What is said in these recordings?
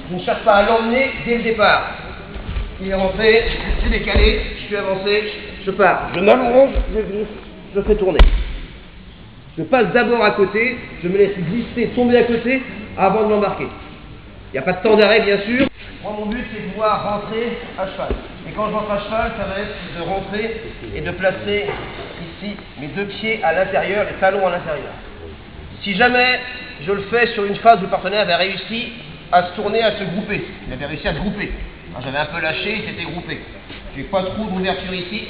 Je ne cherche pas à l'emmener dès le départ. Il est rentré, j'ai décalé, je suis avancé, je pars. Je m'allonge, je glisse, je fais tourner. Je passe d'abord à côté, je me laisse glisser, tomber à côté avant de l'embarquer. Il n'y a pas de temps d'arrêt, bien sûr. Moi, mon but, c'est de pouvoir rentrer à cheval. Et quand je rentre à cheval, ça va être de rentrer et de placer ici mes deux pieds à l'intérieur, les talons à l'intérieur. Si jamais je le fais sur une phase où le partenaire avait réussi à se tourner, à se grouper, il avait réussi à se grouper. J'avais un peu lâché, il s'était groupé. J'ai pas trop d'ouverture ici.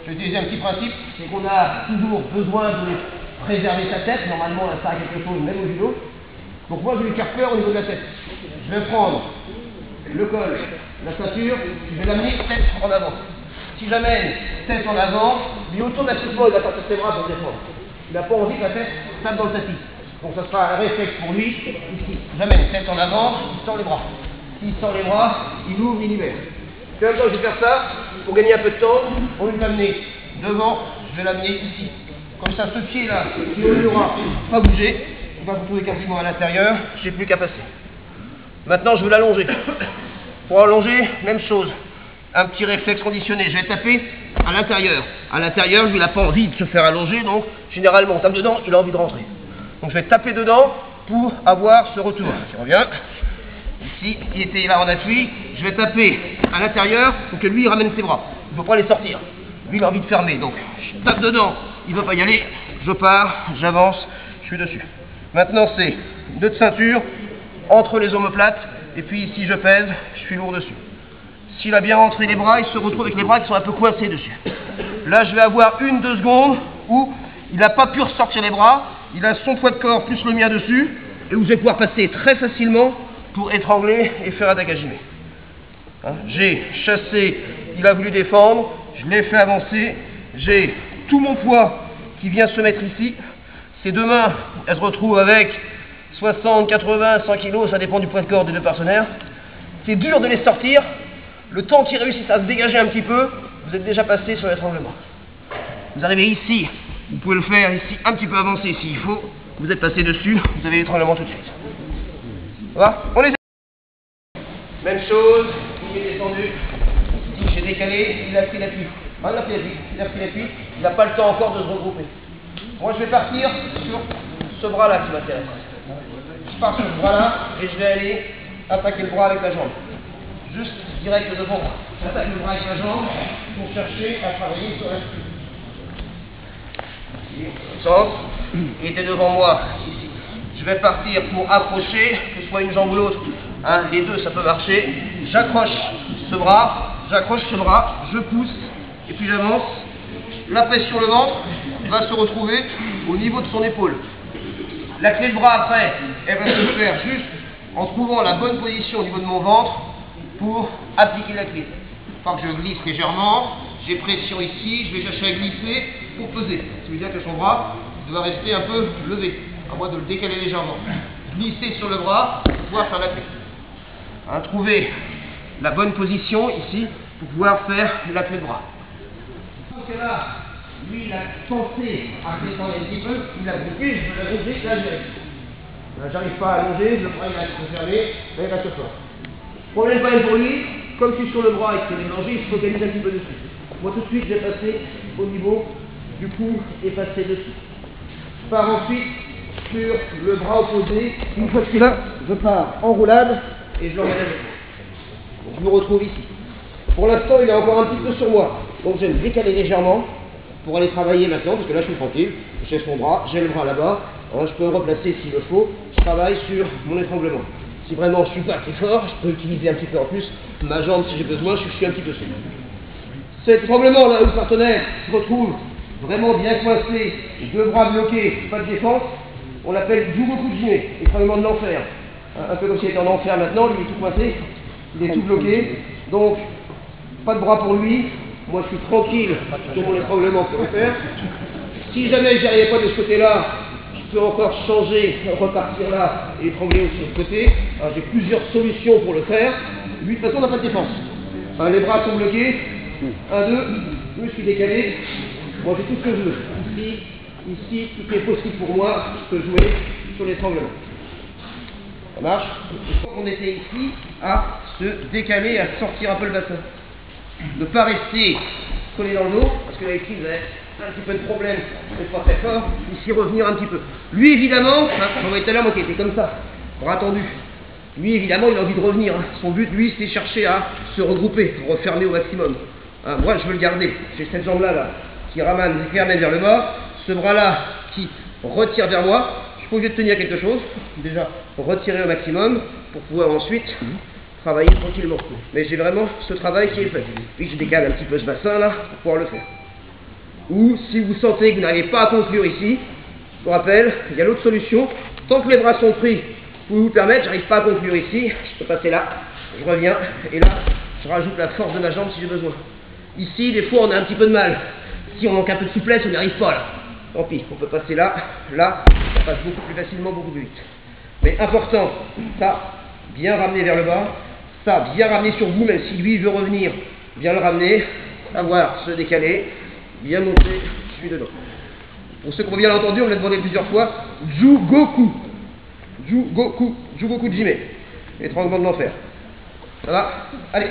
Je vais utiliser un petit principe, c'est qu'on a toujours besoin de préserver sa tête. Normalement, ça sert à quelque chose, même au judo. Donc moi, je vais lui faire peur au niveau de la tête. Je vais prendre le col, la ceinture, je vais l'amener tête en avant. Si j'amène tête en avant, lui autour de la petite il va sortir ses bras pour défendre. Il n'a pas envie que la tête tape dans le tapis. Donc ça sera un réflexe pour lui. Ici, j'amène tête en avant, il sort les bras. S'il sort les bras, il ouvre, il libère. Puis en même temps, je vais faire ça pour gagner un peu de temps. Au lieu de l'amener devant, je vais l'amener ici. Comme ça, ce pied-là, qui au lieu aura pas bougé, il va se retrouver quasiment à l'intérieur, je n'ai plus qu'à passer. Maintenant, je veux l'allonger. Pour allonger, même chose. Un petit réflexe conditionné. Je vais taper à l'intérieur. À l'intérieur, lui, il n'a pas envie de se faire allonger, donc généralement, on tape dedans, il a envie de rentrer. Donc je vais taper dedans pour avoir ce retour. Je reviens. Ici, il était là en appui. Je vais taper à l'intérieur pour que lui, il ramène ses bras. Il ne faut pas les sortir. Lui, il a envie de fermer. Donc, je tape dedans. Il ne veut pas y aller. Je pars, j'avance, je suis dessus. Maintenant, c'est nœud de ceinture entre les omoplates. Et puis ici, je pèse, je suis lourd dessus. S'il a bien rentré les bras, il se retrouve avec les bras qui sont un peu coincés dessus. Là, je vais avoir 1-2 secondes où il n'a pas pu ressortir les bras. Il a son poids de corps plus le mien dessus. Et où je vais pouvoir passer très facilement pour étrangler et faire un dégagement. Hein, j'ai chassé, il a voulu défendre, je l'ai fait avancer. J'ai tout mon poids qui vient se mettre ici. Ces deux mains, elles se retrouvent avec 60, 80, 100 kilos, ça dépend du poids de corps des deux partenaires. C'est dur de les sortir. Le temps qu'ils réussissent à se dégager un petit peu, vous êtes déjà passé sur l'étranglement. Vous arrivez ici, vous pouvez le faire ici, un petit peu avancé s'il faut. Vous êtes passé dessus, vous avez l'étranglement tout de suite. Voilà, on les a. Même chose, il est descendu. Ici, j'ai décalé, il a pris l'appui. Ah, il a pris l'appui, il n'a pas le temps encore de se regrouper. Moi, je vais partir sur ce bras-là qui m'intéresse. Je pars sur ce bras-là et je vais aller attaquer le bras avec la jambe. Juste direct devant moi. J'attaque le bras avec la jambe pour chercher à travailler sur la spine. Centre, il était devant moi ici. Je vais partir pour accrocher, que ce soit une jambe ou l'autre. Hein, les deux, ça peut marcher. J'accroche ce bras, je pousse et puis j'avance. La pèse sur le ventre va se retrouver au niveau de son épaule. La clé de bras après, elle va se faire juste en trouvant la bonne position au niveau de mon ventre pour appliquer la clé. Quand je glisse légèrement, j'ai pression ici, je vais chercher à glisser pour peser. Ça veut dire que son bras doit rester un peu levé, à moins de le décaler légèrement. Glisser sur le bras pour pouvoir faire la clé. Hein, trouver la bonne position ici pour pouvoir faire la clé de bras. Donc là, lui, il a pensé à descendre un petit peu, il a bloqué, je veux l'allonger, là, j'arrive pas à allonger, je le prends, il va se fermer, là, il va se fort. Problème quand même pour lui, comme je suis sur le bras et que c'est mélangé, il se focalise un petit peu dessus. Moi, tout de suite, je vais passer au niveau du cou et passer dessus. Je pars ensuite sur le bras opposé. Une fois que je suis là, je pars en roulade et je l'emmène avec moi. Je me retrouve ici. Pour l'instant, il est encore un petit peu sur moi. Donc, je vais me décaler légèrement pour aller travailler maintenant, parce que là, je suis tranquille. Je laisse mon bras, j'ai le bras là-bas. Alors, je peux me replacer s'il le faut. Je travaille sur mon étranglement. Si vraiment je suis pas très fort, je peux utiliser un petit peu en plus ma jambe si j'ai besoin, je suis un petit peu souple. Cet étranglement là où le partenaire se retrouve vraiment bien coincé, deux bras bloqués, pas de défense, on l'appelle Jugoku Jime, étranglement de l'enfer. Un peu comme s'il était en enfer maintenant, lui il est tout coincé, il est tout bloqué, donc pas de bras pour lui, moi je suis tranquille sur mon étranglement pour le faire. Si jamais j'y arrivais pas de ce côté-là, je peux encore changer, repartir là et étrangler aussi de l'autre côté. Alors, j'ai plusieurs solutions pour le faire. Lui, de toute façon, on n'a pas de défense. Enfin, les bras sont bloqués. 1, 2, je suis décalé. Moi, j'ai tout ce que je veux. Ici, tout est possible pour moi. Je peux jouer sur l'étranglement. Ça marche. Il faut qu'on essaie ici à se décaler, à sortir un peu le bassin. Ne pas rester collé dans le dos, parce que là ici vous avez un petit peu de problème, c'est pas très fort. Ici revenir un petit peu. Lui évidemment, on voyait tout à l'heure moi qui était comme ça, bras tendu. Lui évidemment il a envie de revenir. Son but lui c'est chercher à se regrouper, refermer au maximum. Moi je veux le garder. J'ai cette jambe là qui ramène vers le bas, ce bras là qui retire vers moi. Je suis obligé de tenir quelque chose, déjà retirer au maximum pour pouvoir ensuite travailler tranquillement. Mais j'ai vraiment ce travail qui est fait. Puis je décale un petit peu ce bassin là pour pouvoir le faire. Ou si vous sentez que vous n'arrivez pas à conclure ici, je vous rappelle, il y a l'autre solution. Tant que les bras sont pris, vous vous permettre, j'arrive pas à conclure ici, je peux passer là, je reviens, et là, je rajoute la force de ma jambe si j'ai besoin. Ici, des fois, on a un petit peu de mal. Si on manque un peu de souplesse, on n'y arrive pas là. Tant pis, on peut passer là, ça passe beaucoup plus facilement, beaucoup plus vite. Mais important, ça, bien ramener vers le bas, ça, bien ramener sur vous, même si lui veut revenir, bien le ramener, savoir se décaler, bien monter, je suis dedans. Pour ceux qui ont bien entendu, on me l'a demandé plusieurs fois, Jugoku. Jugoku Jime. Étranglement de l'enfer. Ça va? Allez.